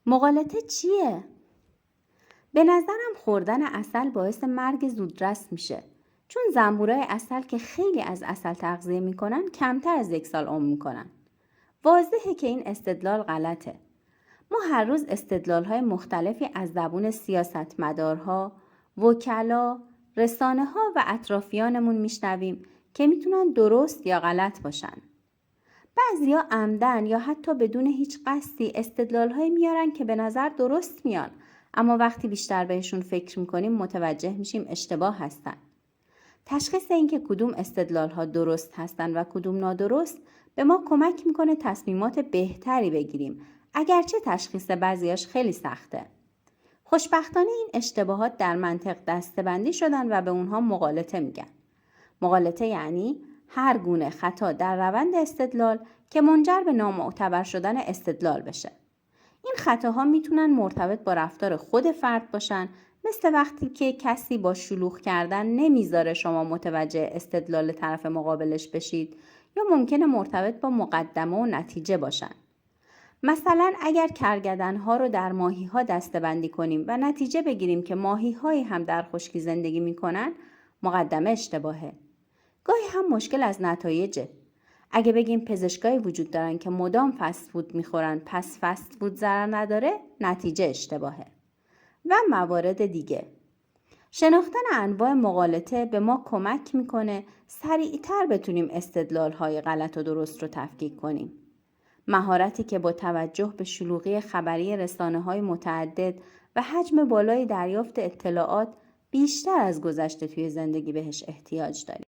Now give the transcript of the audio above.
مغالطه چیه؟ به نظرم خوردن عسل باعث مرگ زودرس میشه. چون زنبورای عسل که خیلی از عسل تغذیه میکنن کمتر از 1 سال عمر میکنن. واضحه که این استدلال غلطه. ما هر روز استدلال‌های مختلفی از زبون سیاستمدارها، وکلا، رسانه‌ها و اطرافیانمون میشنویم که میتونن درست یا غلط باشن. بعضیا عمدن یا حتی بدون هیچ قصدی استدلال‌هایی میارن که به نظر درست میان، اما وقتی بیشتر بهشون فکر میکنیم متوجه میشیم اشتباه هستن. تشخیص اینکه کدوم استدلال‌ها درست هستن و کدوم نادرست به ما کمک میکنه تصمیمات بهتری بگیریم، اگرچه تشخیص بعضیاش خیلی سخته. خوشبختانه این اشتباهات در منطق دسته‌بندی شدن و به اونها مغالطه میگن. مغالطه یعنی هر گونه خطا در روند استدلال که منجر به نامعتبر شدن استدلال بشه. این خطاها میتونن مرتبط با رفتار خود فرد باشن، مثل وقتی که کسی با شلوغ کردن نمیذاره شما متوجه استدلال طرف مقابلش بشید، یا ممکنه مرتبط با مقدمه و نتیجه باشن. مثلا اگر کرگدن‌ها رو در ماهی‌ها دسته‌بندی کنیم و نتیجه بگیریم که ماهی‌هایی هم در خشکی زندگی می‌کنن، مقدمه اشتباهه. گاهی هم مشکل از نتایجه. اگه بگیم پزشکایی وجود دارن که مدام فست فود می‌خورن پس فست فود ضرر نداره، نتیجه اشتباهه. و موارد دیگه. شناختن انواع مغالطه به ما کمک می‌کنه سریع‌تر بتونیم استدلال‌های غلط و درست رو تفکیک کنیم. مهارتی که با توجه به شلوغی خبری رسانه‌های متعدد و حجم بالای دریافت اطلاعات بیشتر از گذشته توی زندگی بهش احتیاج داریم.